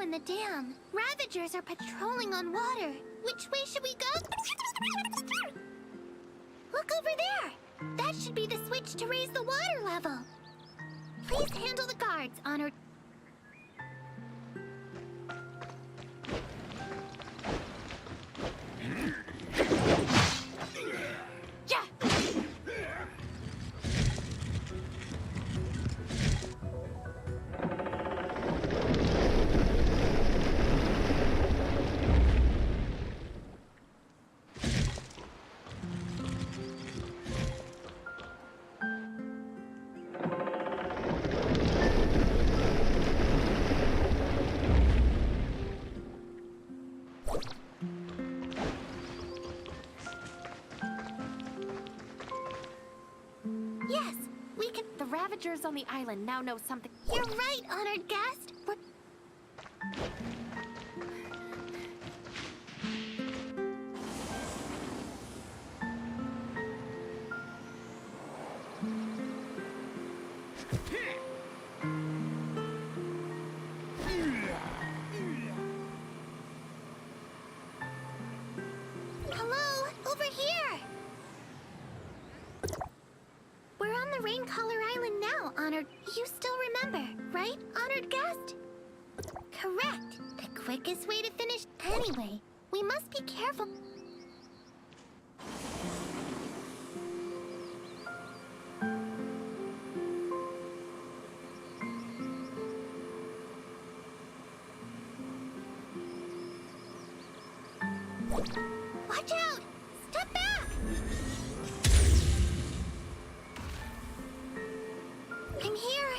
in the dam. Ravagers are patrolling on water. Which way should we go? Look over there! That should be the switch to raise the water level. Please handle the guards, Honored. Yes, we can. The Ravagers on the island now know something. You're right, honored guest. Hello, over here. We're on the Rain Color Island now, Honored. You still remember, right, Honored guest? Correct. The quickest way to finish. Anyway, we must be careful. Watch out! Step back! I'm here.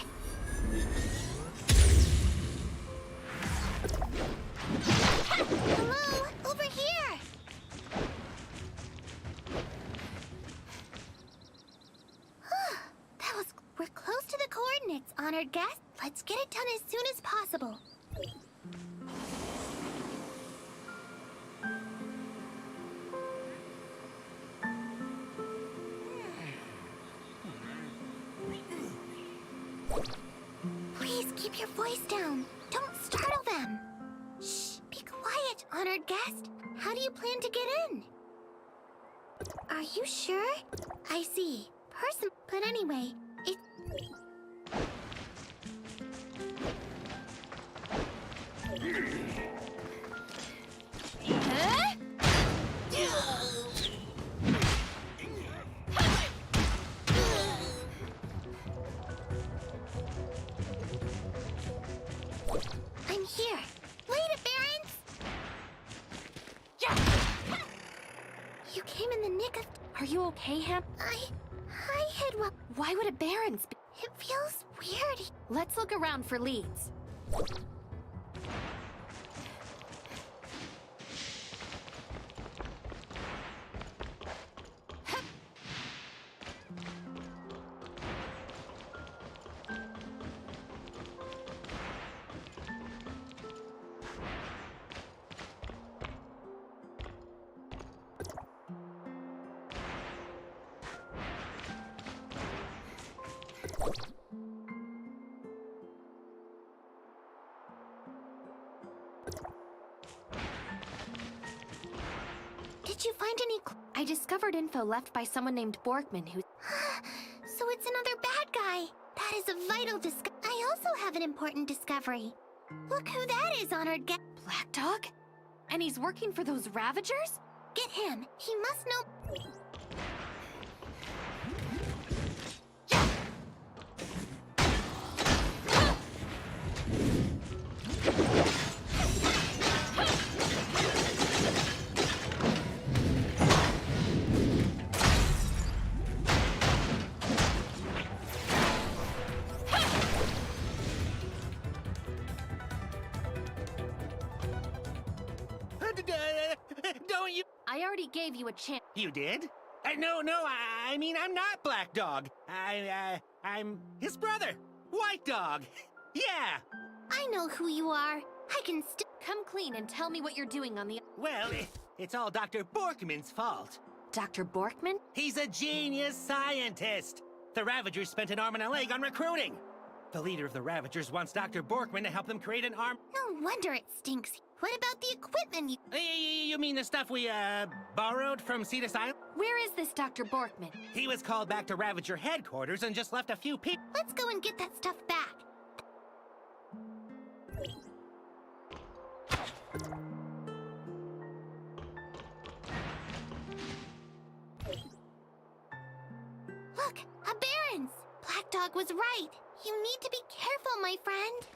Hello, over here. We're close to the coordinates, honored guest. Let's get it done as soon as possible. Please keep your voice down. Don't startle them. Shh, be quiet, honored guest. How do you plan to get in? Are you sure? I see. But anyway, it... Huh? I'm here. Wait it, Barons! You came in the nick of... Are you okay, Ham? I had what... Why would a Baron's be? It feels weird. Let's look around for leads. Did you find any I discovered info left by someone named Borkman who... So it's another bad guy. That is a vital I also have an important discovery. Look who that is, honored guest. Black Dog? And he's working for those Ravagers? Get him. He must know... Don't you... I already gave you a chance. You did? No, I mean, I'm not Black Dog. I'm his brother, White Dog. Yeah. I know who you are. I can still... Come clean and tell me what you're doing on the... Well, it's all Dr. Borkman's fault. Dr. Borkman? He's a genius scientist. The Ravagers spent an arm and a leg on recruiting. The leader of the Ravagers wants Dr. Borkman to help them create an arm. No wonder it stinks. What about the equipment You mean the stuff we, borrowed from Cetus Island? Where is this Dr. Borkman? He was called back to Ravager headquarters and just left a few people. Let's go and get that stuff back. Look, a Baron's! Black Dog was right. You need to be careful, my friend.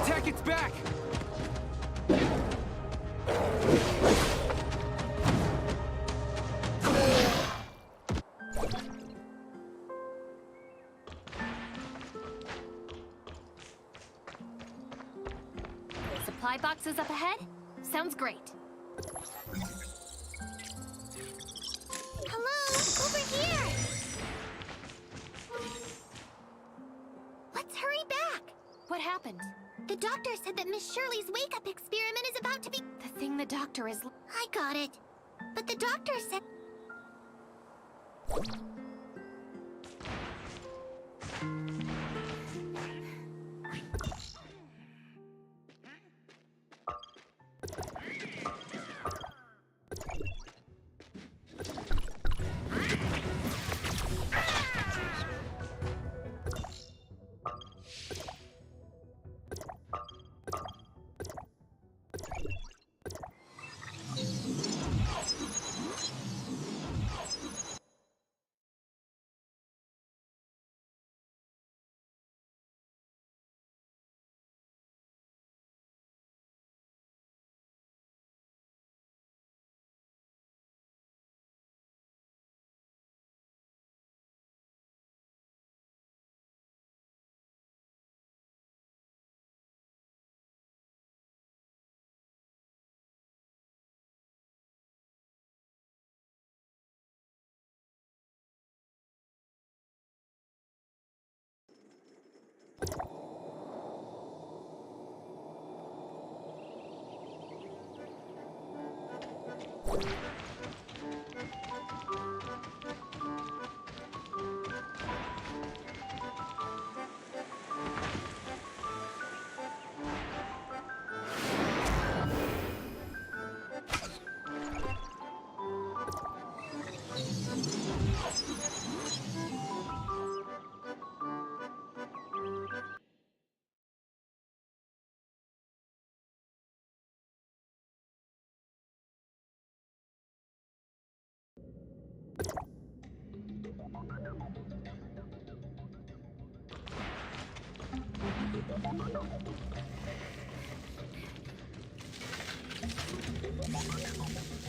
Attack its back! Supply boxes up ahead? Sounds great. Hello, over here! Let's hurry back. What happened? The doctor said that Miss Shirley's wake-up experiment is about to be... The thing the doctor is... I got it. But the doctor said...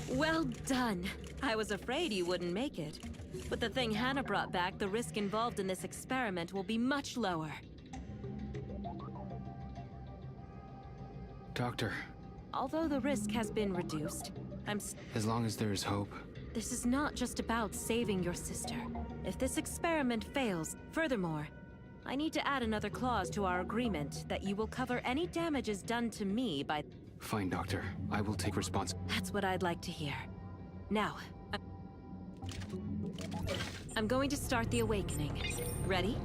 Well done. I was afraid you wouldn't make it. With the thing Hannah brought back, the risk involved in this experiment will be much lower. Doctor, Although the risk has been reduced, as long as there is hope. This is not just about saving your sister. If this experiment fails, furthermore, I need to add another clause to our agreement that you will cover any damages done to me by... Fine, Doctor. I will take responsibility. That's what I'd like to hear. Now, I'm going to start the awakening. Ready?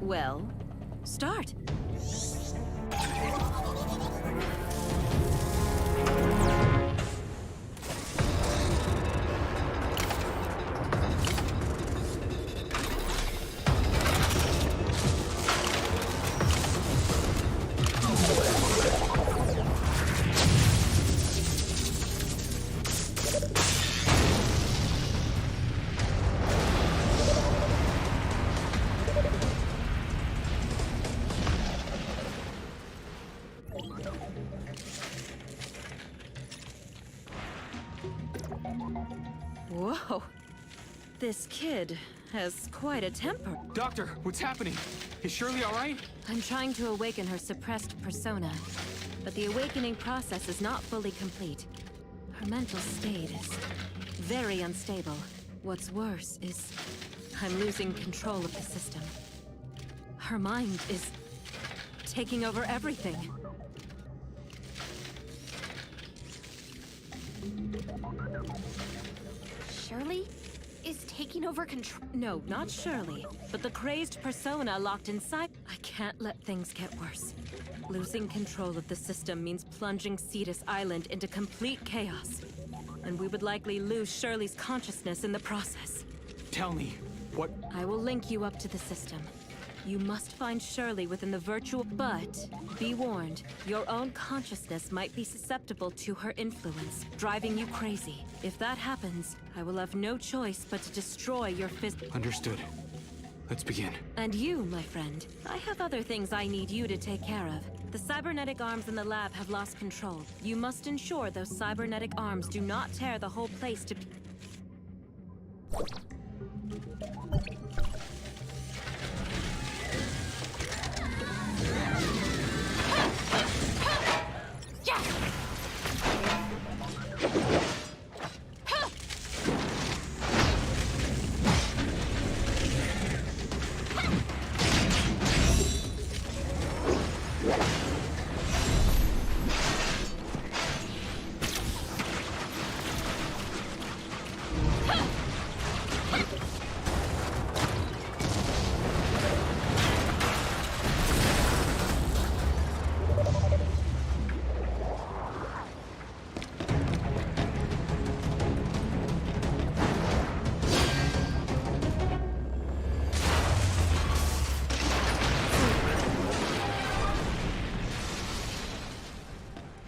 Well, start. This kid has quite a temper. Doctor, what's happening? Is Shirley all right? I'm trying to awaken her suppressed persona, but the awakening process is not fully complete. Her mental state is very unstable. What's worse is I'm losing control of the system. Her mind is taking over everything. Shirley is taking over control. No, not Shirley, but the crazed persona locked inside. I can't let things get worse. Losing control of the system means plunging Cetus Island into complete chaos. And we would likely lose Shirley's consciousness in the process. Tell me, what? I will link you up to the system. You must find Shirley within the virtual... But, be warned, your own consciousness might be susceptible to her influence, driving you crazy. If that happens, I will have no choice but to destroy your Understood. Let's begin. And you, my friend, I have other things I need you to take care of. The cybernetic arms in the lab have lost control. You must ensure those cybernetic arms do not tear the whole place to...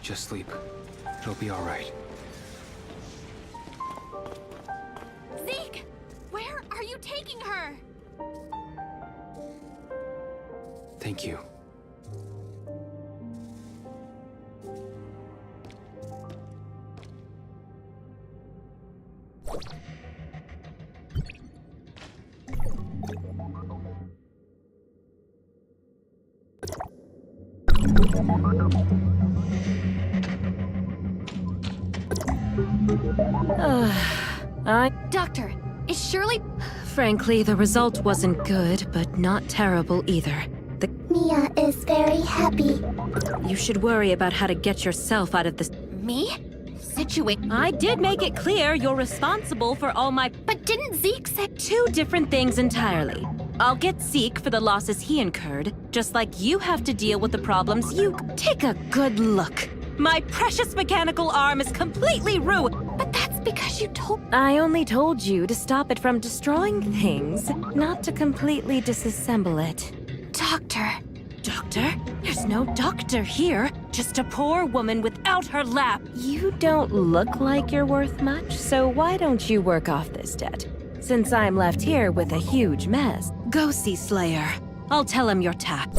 Just sleep. It'll be all right. Zeke! Where are you taking her? Thank you. Doctor, is Shirley... Frankly, the result wasn't good, but not terrible either. Mia is very happy. You should worry about how to get yourself out of this... Me? I did make it clear you're responsible for all my... But didn't Zeke say... Two different things entirely. I'll get Zeke for the losses he incurred, just like you have to deal with the problems you... Take a good look. My precious mechanical arm is completely ruined. But that's because you told... I only told you to stop it from destroying things, not to completely disassemble it. Doctor. Doctor? There's no doctor here. Just a poor woman without her lab. You don't look like you're worth much, so why don't you work off this debt? Since I'm left here with a huge mess. Go see Slayer. I'll tell him your tact.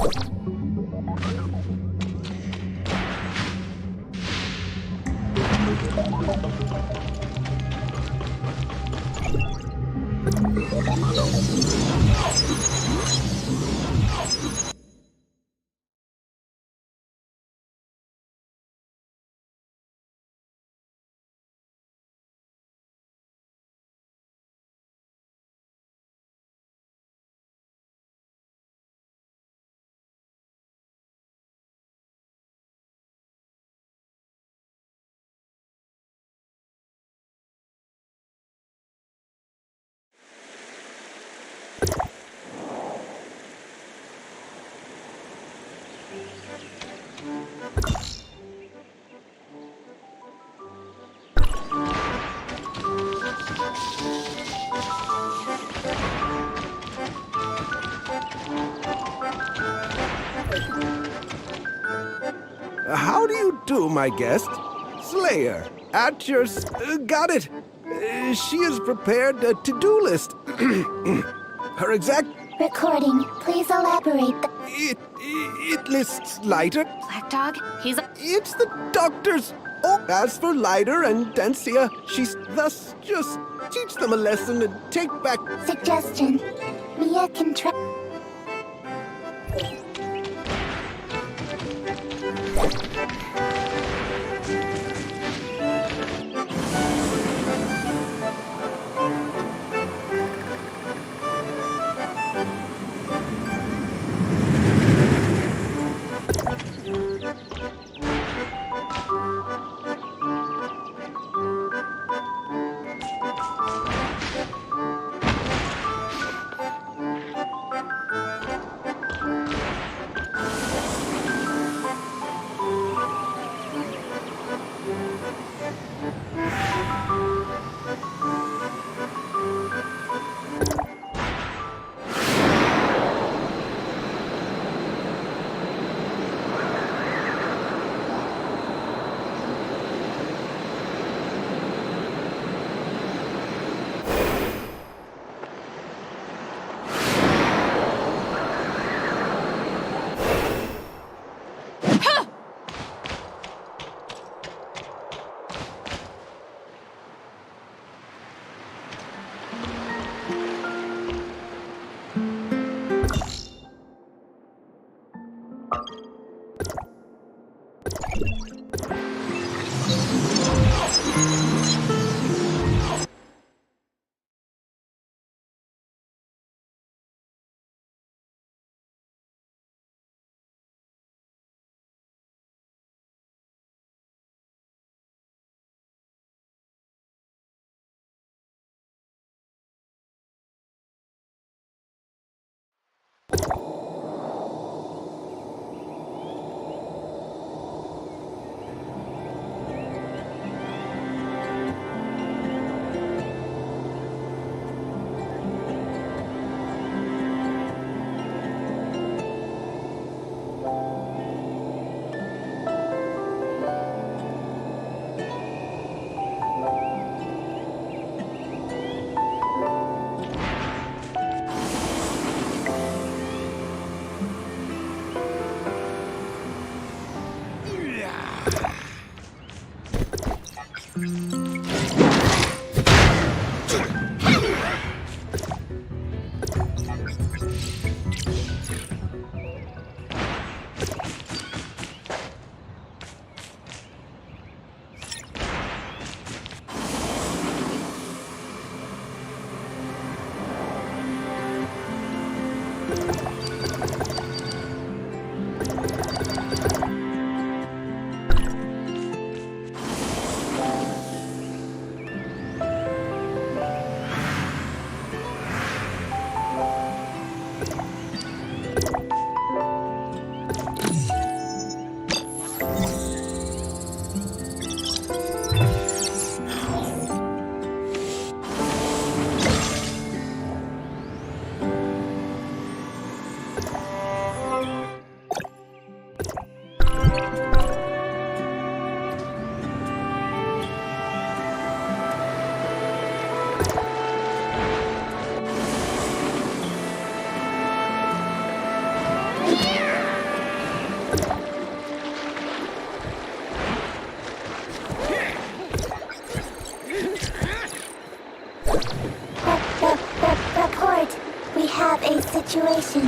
How do you do, my guest? Slayer, at your... got it. She is prepared a to-do list. Her exact... Recording. Please elaborate. It lists lighter. Black Dog, he's a... It's the doctor's... Oh, As for Lighter and Densia, she's thus just teach them a lesson and take back. Suggestion. Mia can try. Situation.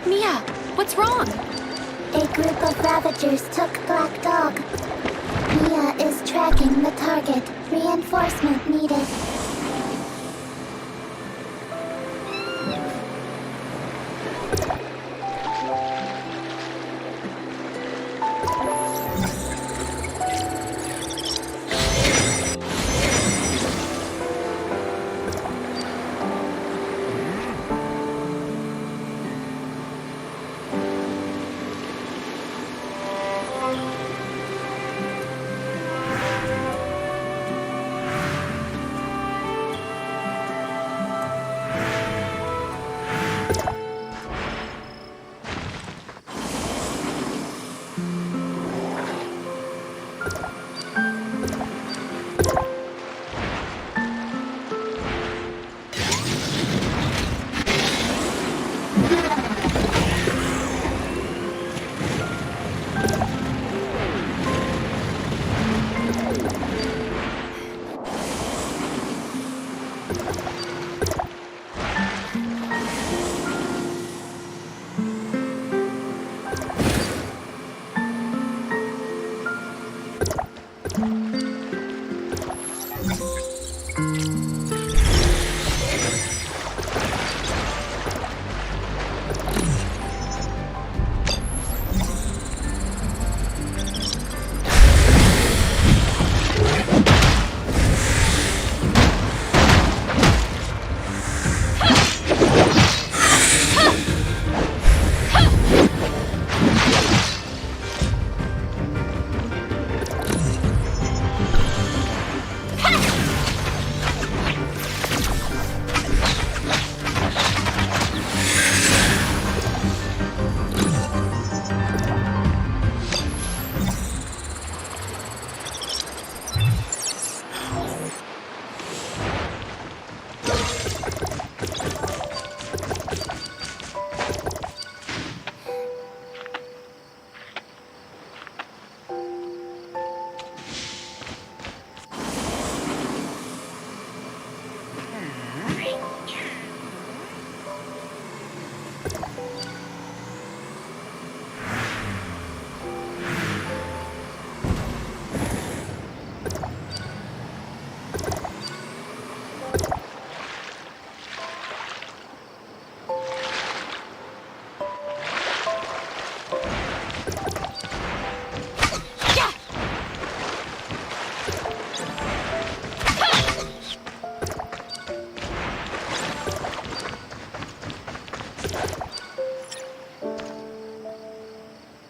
Mia, what's wrong? A group of Ravagers took Black Dog. Mia is tracking the target. Reinforcement needed.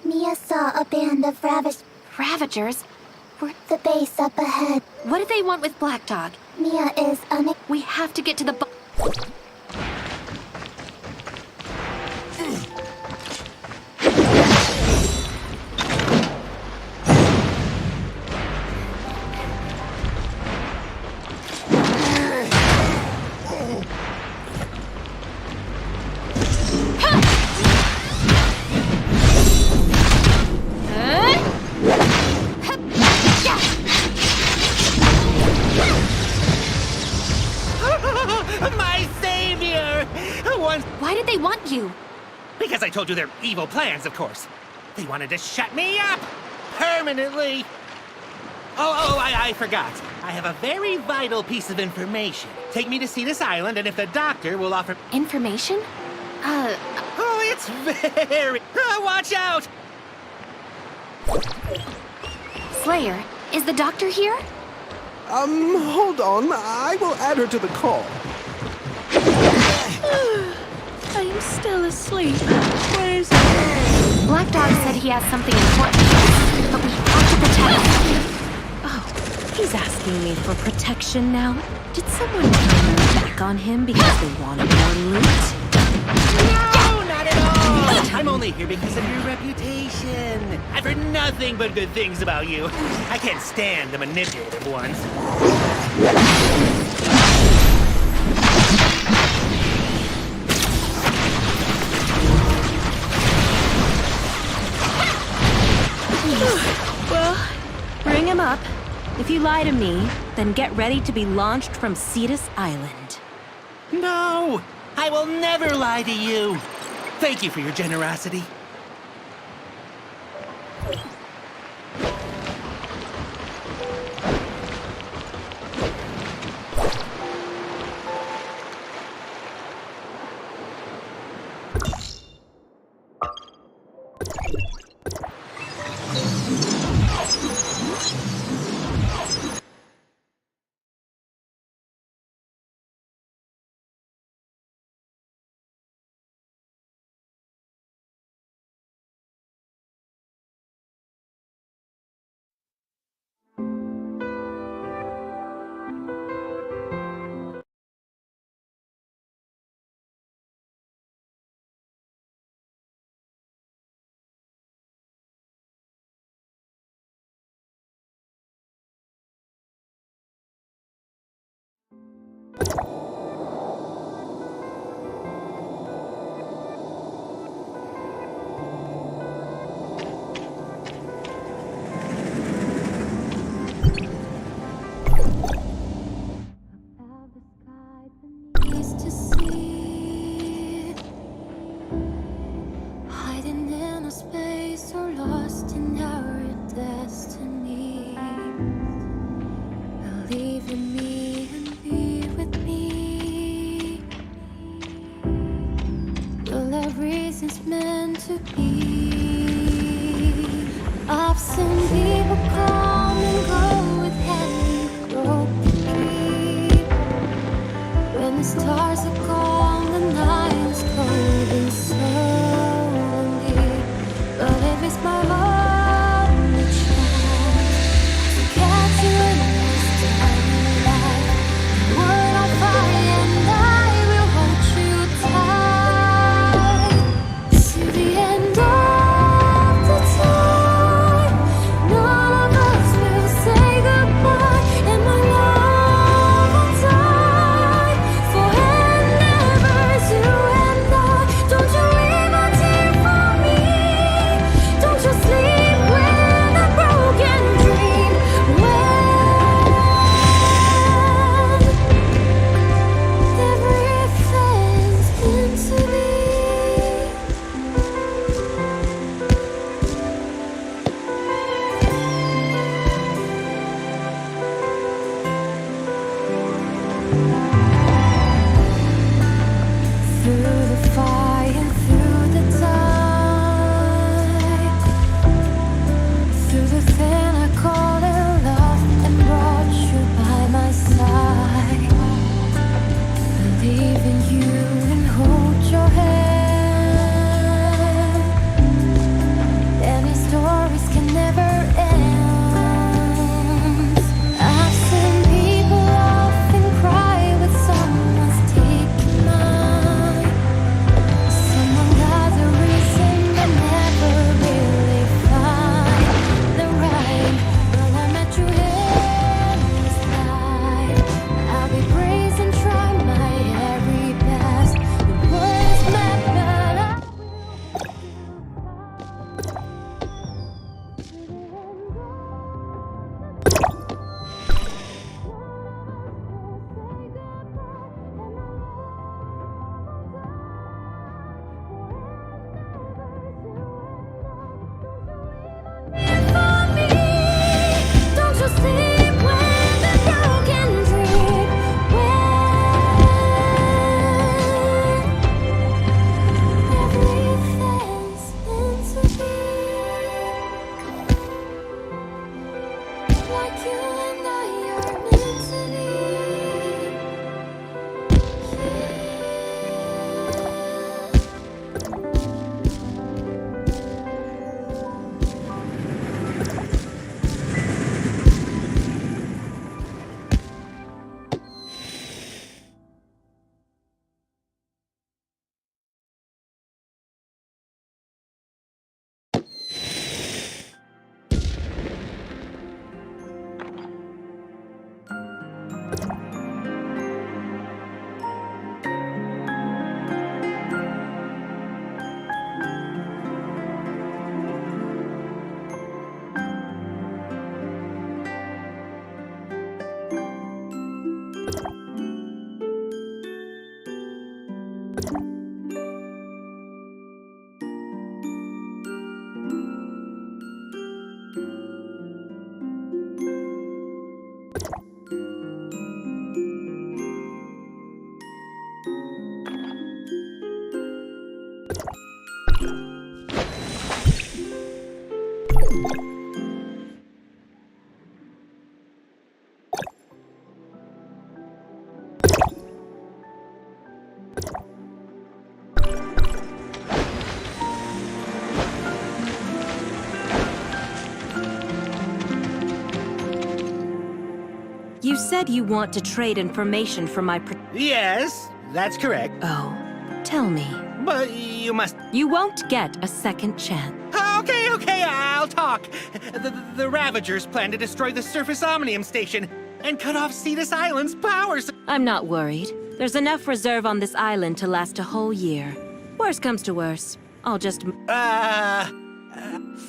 Mia saw a band of Ravagers? the base up ahead. What do they want with Black Dog? Mia is We have to get to the My savior! Why did they want you? Because I told you their evil plans, of course. They wanted to shut me up! Permanently! I forgot. I have a very vital piece of information. Take me to Cetus Island, and if the doctor will offer... Information? Oh, it's very... watch out! Slayer, is the doctor here? Hold on. I will add her to the call. I'm still asleep. Where is he? Black Dog said he has something important, but we have to protect him. Oh, he's asking me for protection now. Did someone turn their back on him because they wanted more loot? No, not at all! I'm only here because of your reputation. I've heard nothing but good things about you. I can't stand the manipulative ones. Well, bring him up. If you lie to me, then get ready to be launched from Cetus Island. No! I will never lie to you! Thank you for your generosity. To see, hiding in a space or lost in our destiny. Believe in me and be with me. Well, everything's meant to be. I've seen people come and go with heavy broken dreams. When the stars are gone, the night is cold and so lonely. But if it's my only chance to catch you in this tiny light, world on fire and I will hold you tight. To the end of the time, none of us will say goodbye. And my love will die forever. You said you want to trade information for my Yes, that's correct. Oh, tell me. But you must... You won't get a second chance. Okay, I'll talk. The Ravagers plan to destroy the surface Omnium station and cut off Cetus Island's power. I'm not worried. There's enough reserve on this island to last a whole year. Worst comes to worst, I'll just...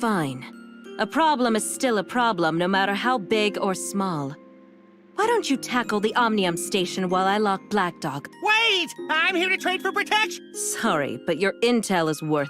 Fine. A problem is still a problem, no matter how big or small. Why don't you tackle the Omnium station while I lock Black Dog? Wait! I'm here to trade for protection! Sorry, but your intel is worth...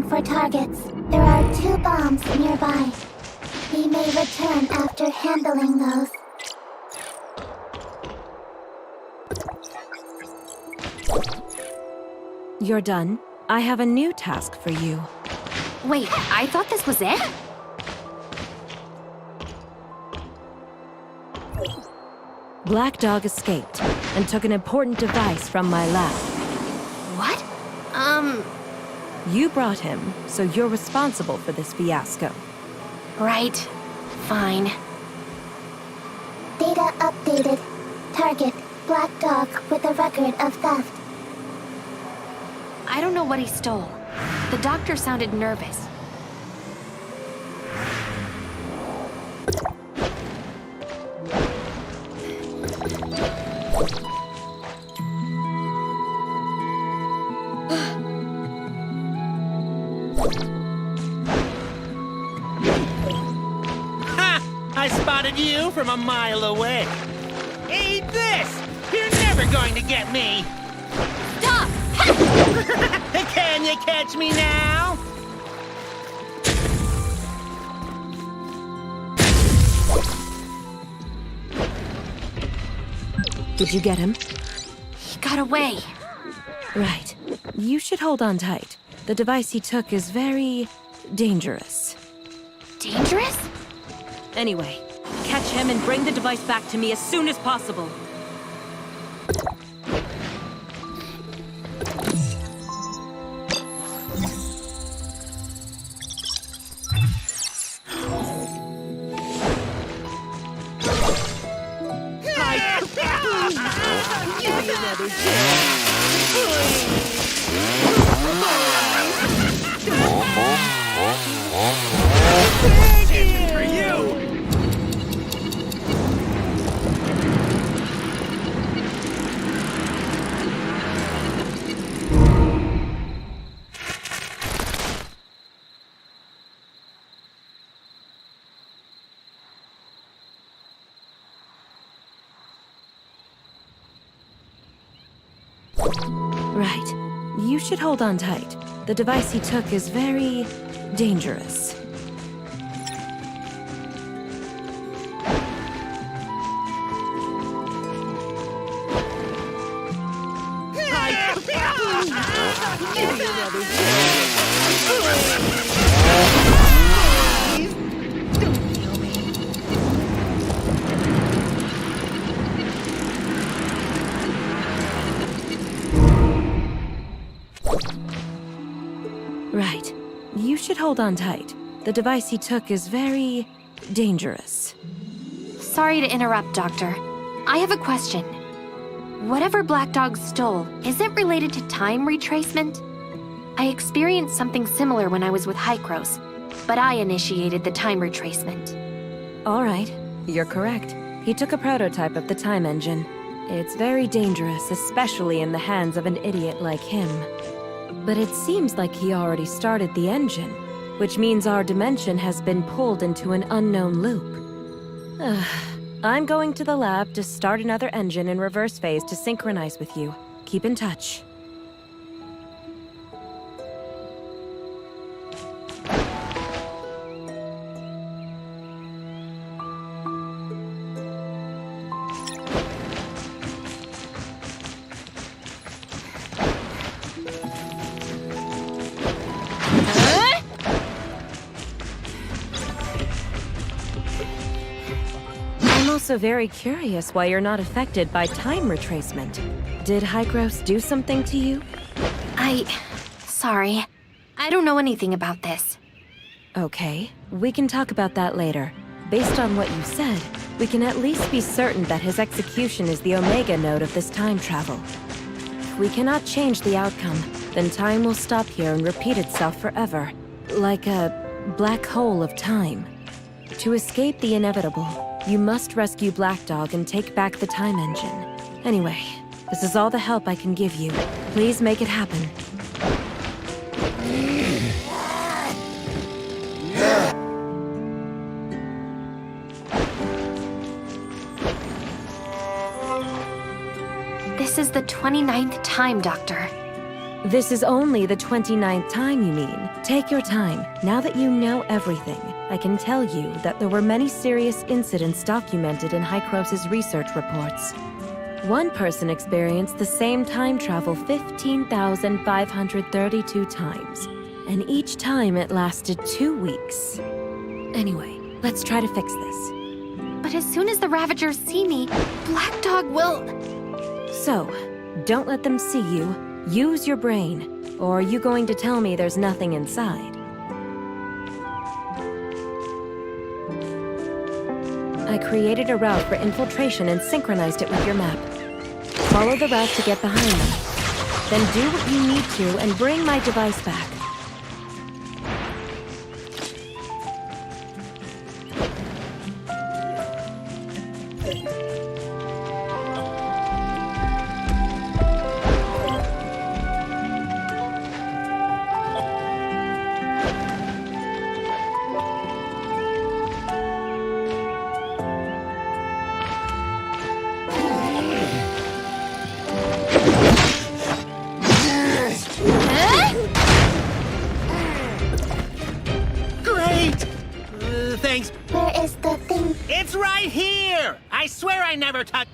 scanning for targets. There are 2 bombs nearby. We may return after handling those. You're done. I have a new task for you. Wait, I thought this was it? Black Dog escaped and took an important device from my lab. What? You brought him, so you're responsible for this fiasco. Right. Fine. Data updated. Target, Black Dog with a record of theft. I don't know what he stole. The doctor sounded nervous. Ha! I spotted you from a mile away. Eat this! You're never going to get me! Stop! Can you catch me now? Did you get him? He got away. Right. You should hold on tight. The device he took is very dangerous. Dangerous? Anyway, catch him and bring the device back to me as soon as possible. Right. You should hold on tight. The device he took is very dangerous. Right. You should hold on tight. The device he took is very dangerous. Sorry to interrupt, Doctor. I have a question. Whatever Black Dog stole, is it related to time retracement? I experienced something similar when I was with Hykros, but I initiated the time retracement. All right. You're correct. He took a prototype of the time engine. It's very dangerous, especially in the hands of an idiot like him. But it seems like he already started the engine, which means our dimension has been pulled into an unknown loop. I'm going to the lab to start another engine in reverse phase to synchronize with you. Keep in touch. I'm also very curious why you're not affected by time retracement. Did Hykros do something to you? Sorry. I don't know anything about this. Okay, we can talk about that later. Based on what you said, we can at least be certain that his execution is the Omega node of this time travel. If we cannot change the outcome, then time will stop here and repeat itself forever. Like a black hole of time. To escape the inevitable, you must rescue Black Dog and take back the time engine. Anyway, this is all the help I can give you. Please make it happen. This is the 29th time, Doctor. This is only the 29th time, you mean? Take your time. Now that you know everything, I can tell you that there were many serious incidents documented in Hycros' research reports. One person experienced the same time travel 15,532 times, and each time it lasted 2 weeks. Anyway, let's try to fix this. But as soon as the Ravagers see me, Black Dog will... So, don't let them see you. Use your brain. Or are you going to tell me there's nothing inside? I created a route for infiltration and synchronized it with your map. Follow the route to get behind them. Then do what you need to and bring my device back. Thanks. Where is the thing? It's right here! I swear I never touched...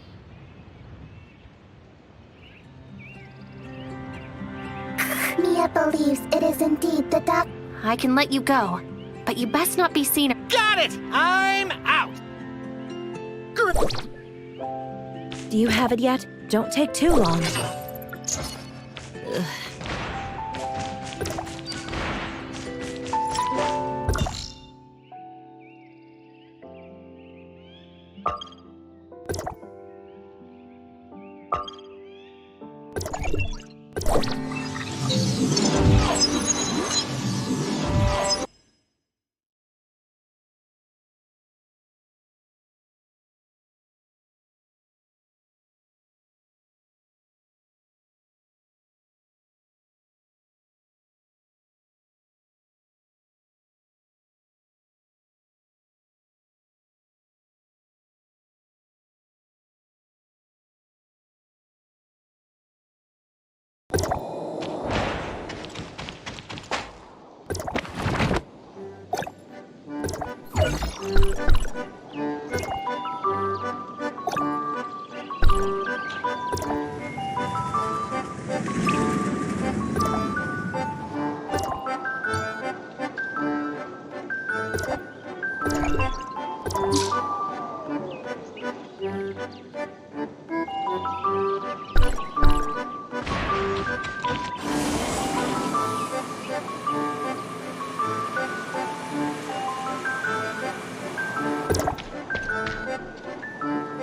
Mia believes it is indeed the doc. I can let you go, but you best not be seen. Got it! I'm out! Do you have it yet? Don't take too long. Ugh.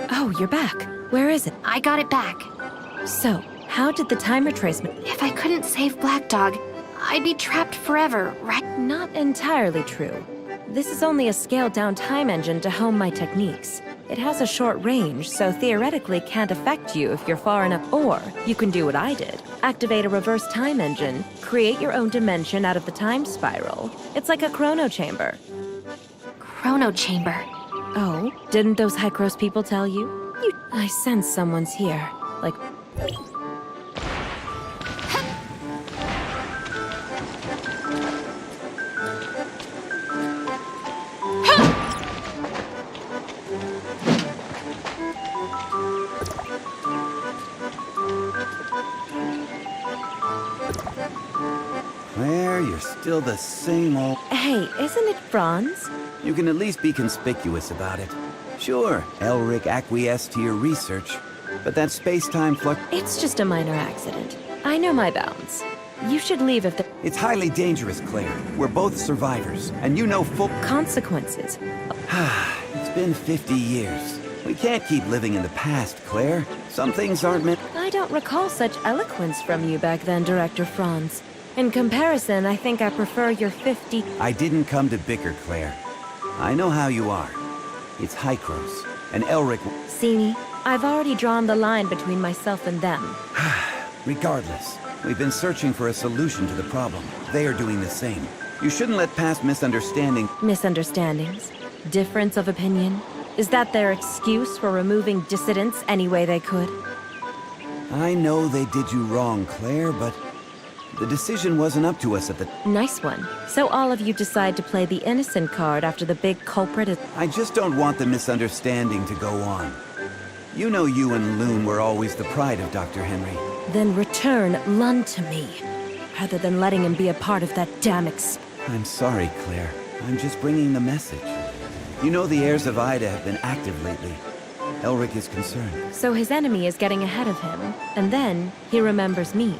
Oh, you're back. Where is it? I got it back. So, how did the time retracement... If I couldn't save Black Dog, I'd be trapped forever, right? Not entirely true. This is only a scaled-down time engine to hone my techniques. It has a short range, so theoretically can't affect you if you're far enough. Or, you can do what I did. Activate a reverse time engine, create your own dimension out of the time spiral. It's like a chrono chamber. Chrono Chamber. Oh, didn't those Hycros people tell you? I sense someone's here. Like... Claire, you're still the same old... Hey, isn't it Franz? You can at least be conspicuous about it. Sure, Elric acquiesced to your research, but that space-time flux... It's just a minor accident. I know my bounds. You should leave if the... It's highly dangerous, Claire. We're both survivors, and you know full... Consequences. It's been 50 years. We can't keep living in the past, Claire. Some things aren't meant... I don't recall such eloquence from you back then, Director Franz. In comparison, I think I prefer your 50... I didn't come to bicker, Claire. I know how you are. It's Hycros, and Elric... See me? I've already drawn the line between myself and them. Regardless, we've been searching for a solution to the problem. They are doing the same. You shouldn't let past misunderstanding... Misunderstandings? Difference of opinion? Is that their excuse for removing dissidents any way they could? I know they did you wrong, Claire, but The decision wasn't up to us at the... Nice one. So all of you decide to play the innocent card after the big culprit is... I just don't want the misunderstanding to go on. You know you and Loon were always the pride of Dr. Henry. Then return Lund to me, rather than letting him be a part of that damn I'm sorry, Claire. I'm just bringing the message. You know the heirs of Ida have been active lately. Elric is concerned. So his enemy is getting ahead of him, and then he remembers me.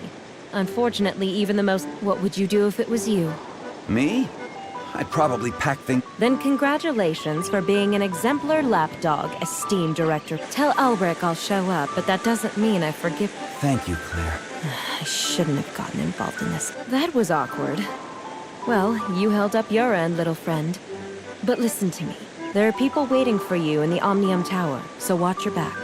Unfortunately, even the most... What would you do if it was you? Me? I'd probably pack things... Then congratulations for being an exemplar lapdog, esteemed director. Tell Elric I'll show up, but that doesn't mean I forgive... Thank you, Claire. I shouldn't have gotten involved in this. That was awkward. Well, you held up your end, little friend. But listen to me. There are people waiting for you in the Omnium Tower, so watch your back.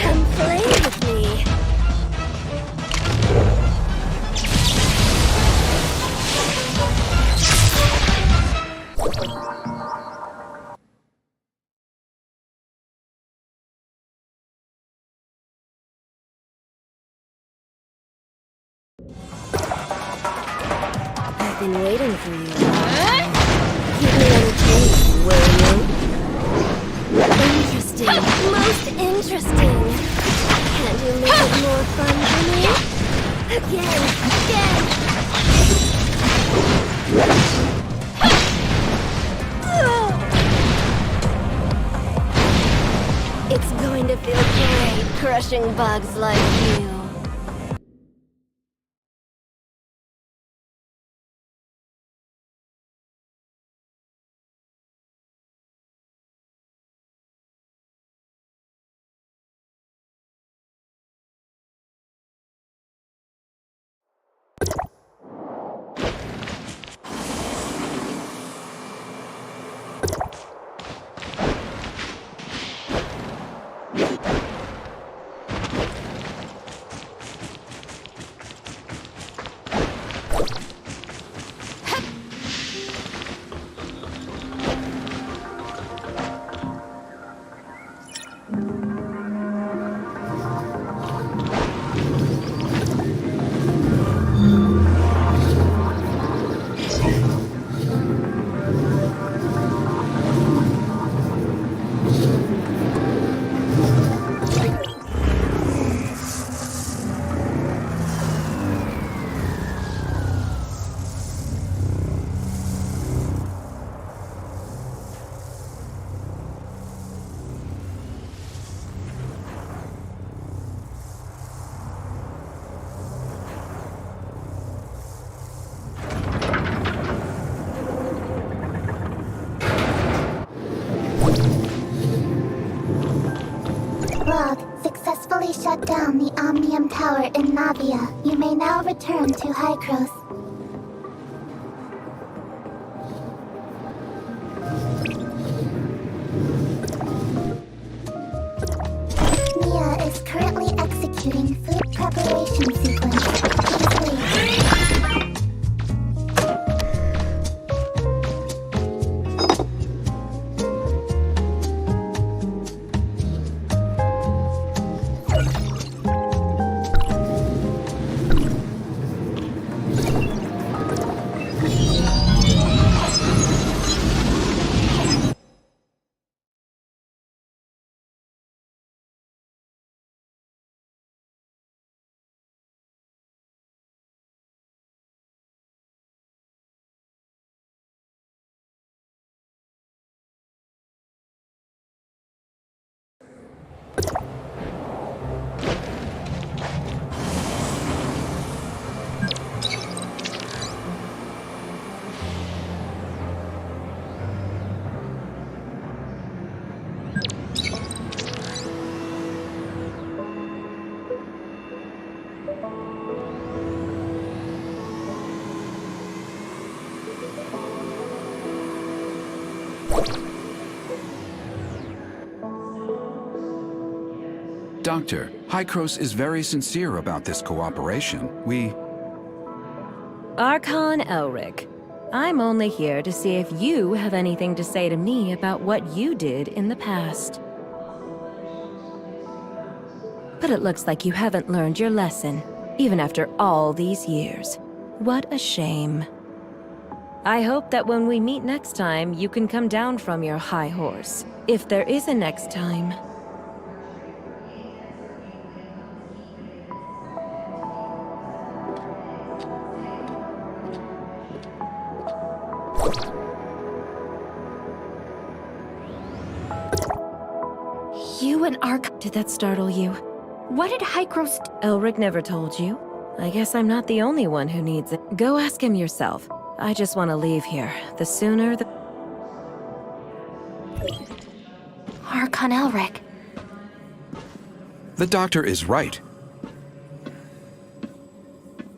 Come play with me. I've been waiting for you. Keep me entertained, will you? Interesting. Most interesting. Can't you make it more fun for me? Again. It's going to feel great crushing bugs like you. Successfully shut down the Omnium Tower in Navia. You may now return to Hykros. Mia is currently executing food preparation sequence. Doctor, Hykros is very sincere about this cooperation. Archon Elric, I'm only here to see if you have anything to say to me about what you did in the past. But it looks like you haven't learned your lesson, even after all these years. What a shame. I hope that when we meet next time, you can come down from your high horse. If there is a next time. You and Ark. Did that startle you? What did Hykros? Elric never told you. I guess I'm not the only one who needs it. Go ask him yourself. I just want to leave here. The sooner the... Archon Elric. The doctor is right.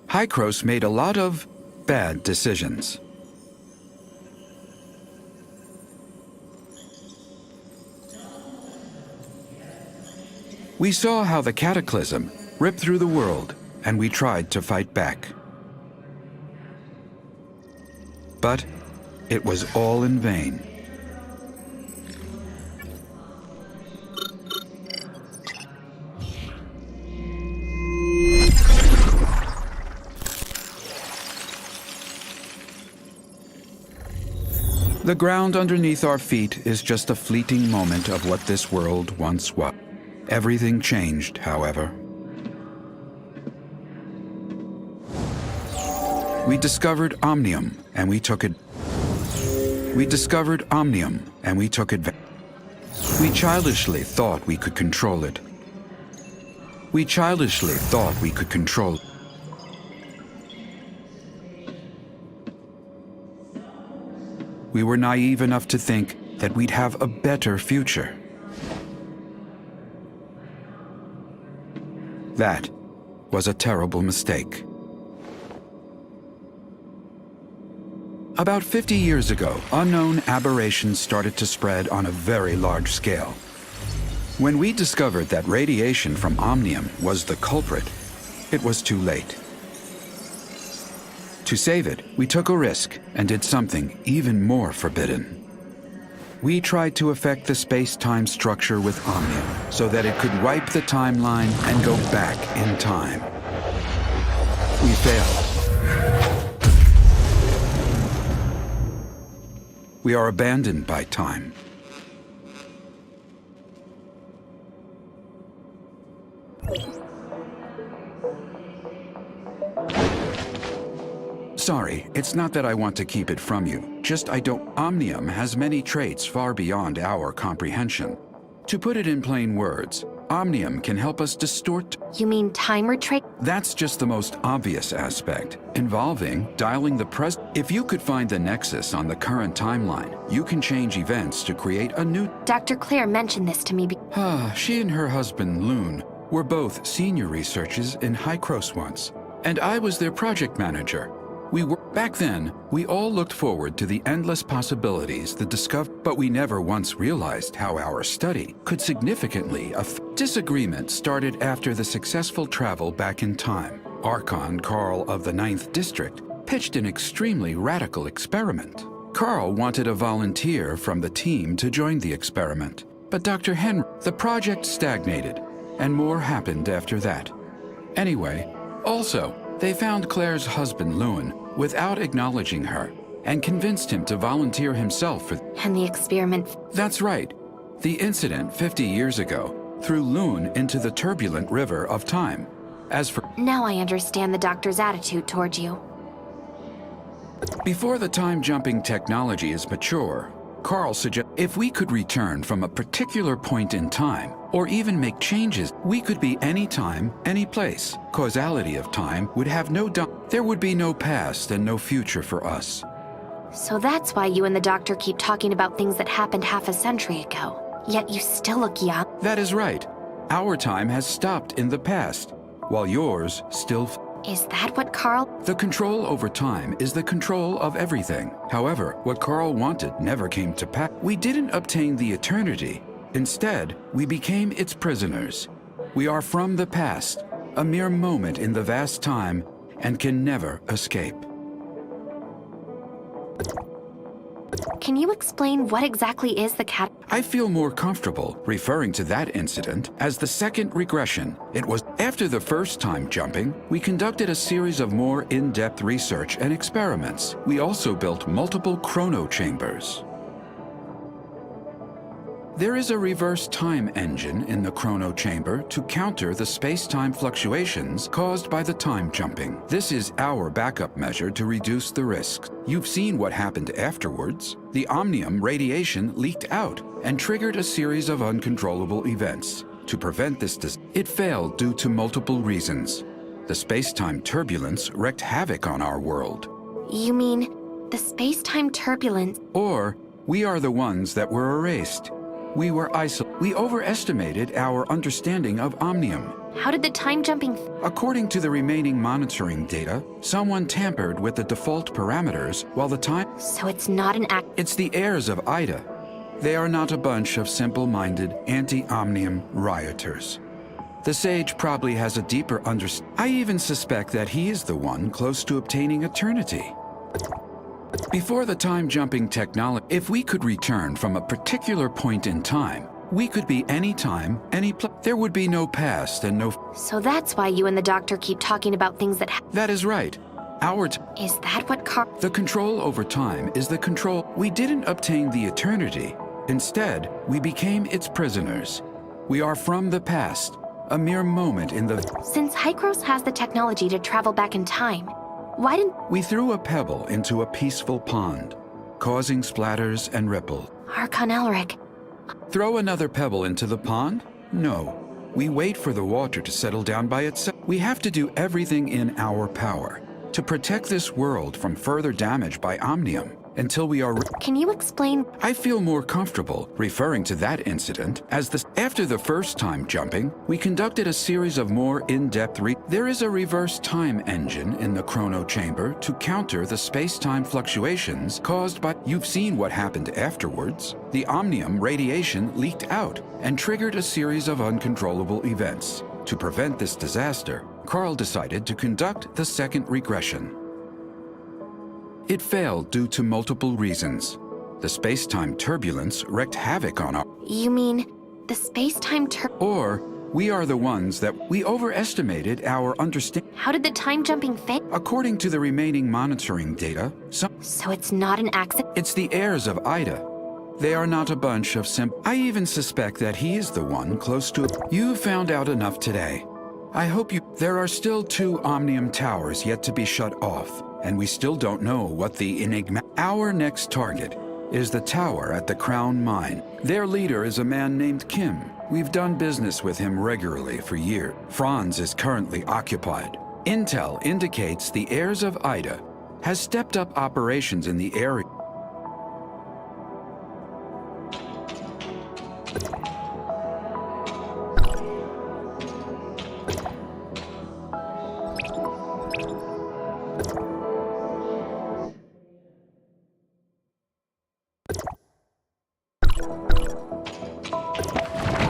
Hykros made a lot of bad decisions. We saw how the cataclysm ripped through the world, and we tried to fight back. But it was all in vain. The ground underneath our feet is just a fleeting moment of what this world once was. Everything changed, however. We discovered Omnium, and we took it. We discovered Omnium, and we took advantage. We childishly thought we could control it. We childishly thought we could control it. We were naive enough to think that we'd have a better future. That was a terrible mistake. About 50 years ago, unknown aberrations started to spread on a very large scale. When we discovered that radiation from Omnium was the culprit, it was too late. To save it, we took a risk and did something even more forbidden. We tried to affect the space-time structure with Omnium so that it could wipe the timeline and go back in time. We failed. We are abandoned by time. Sorry, it's not that I want to keep it from you. Just I don't... Omnium has many traits far beyond our comprehension. To put it in plain words, Omnium can help us distort... You mean time retrace? That's just the most obvious aspect, involving dialing the If you could find the nexus on the current timeline, you can change events to create a new... Dr. Claire mentioned this to me. She and her husband, Loon, were both senior researchers in Hykros once, and I was their project manager. Back then, we all looked forward to the endless possibilities that but we never once realized how our study could significantly Disagreement started after the successful travel back in time. Archon Carl of the 9th District pitched an extremely radical experiment. Carl wanted a volunteer from the team to join the experiment, but Dr. Henry, the project stagnated, and more happened after that. Anyway, also, they found Claire's husband, Lewin, without acknowledging her, and convinced him to volunteer himself for... And the experiment... That's right. The incident 50 years ago threw Loon into the turbulent river of time. As for... Now I understand the doctor's attitude toward you. Before the time-jumping technology is mature, Carl suggests if we could return from a particular point in time, or even make changes, we could be any time, any place. Causality of time would have no There would be no past and no future for us. So that's why you and the doctor keep talking about things that happened half a century ago. Yet you still look young. That is right. Our time has stopped in the past, while yours still... Is that what Carl... The control over time is the control of everything. However, what Carl wanted never came to pass. We didn't obtain the eternity. Instead, we became its prisoners. We are from the past, a mere moment in the vast time, and can never escape. Can you explain what exactly is the cat? I feel more comfortable referring to that incident as the second regression. It was after the first time jumping, we conducted a series of more in-depth research and experiments. We also built multiple chrono chambers. There is a reverse time engine in the chrono chamber to counter the space-time fluctuations caused by the time jumping. This is our backup measure to reduce the risk. You've seen what happened afterwards. The omnium radiation leaked out and triggered a series of uncontrollable events. To prevent this, it failed due to multiple reasons. The space-time turbulence wreaked havoc on our world. You mean the space-time turbulence? Or we are the ones that were erased. We were isolated. We overestimated our understanding of omnium. How did the time jumping? According to the remaining monitoring data, someone tampered with the default parameters while the time. So it's not an act. It's the heirs of Ida. They are not a bunch of simple-minded, anti-omnium rioters. The sage probably has a deeper understanding. I even suspect that he is the one close to obtaining eternity. Before the time-jumping technology, if we could return from a particular point in time, we could be any time, any place. There would be no past and no. So that's why you and the doctor keep talking about things that That is right. Is that what The control over time is the control. We didn't obtain the eternity. Instead, we became its prisoners. We are from the past, a mere moment in the. Since Hykros has the technology to travel back in time, why didn't We threw a pebble into a peaceful pond, causing splatters and ripples. Archon Elric? Throw another pebble into the pond? No. We wait for the water to settle down by itself. We have to do everything in our power to protect this world from further damage by omnium until we are. Can you explain? I feel more comfortable referring to that incident as the. After the first time jumping, we conducted a series of more in-depth There is a reverse time engine in the chrono chamber to counter the space-time fluctuations caused by. You've seen what happened afterwards. The omnium radiation leaked out and triggered a series of uncontrollable events. To prevent this disaster, Carl decided to conduct the second regression. It failed due to multiple reasons. The space-time turbulence wreaked havoc on our. You mean the space-time Or we are the ones that we overestimated our understanding. How did the time jumping fail? According to the remaining monitoring data, So it's not an accident? it's the heirs of Ida. They are not a bunch of I even suspect that he is the one close to. You found out enough today. I hope you. There are still 2 omnium towers yet to be shut off, and we still don't know what the enigma. Our next target is the tower at the Crown Mine. Their leader is a man named Kim. We've done business with him regularly for years. Franz is currently occupied. Intel indicates the heirs of Ida has stepped up operations in the area. You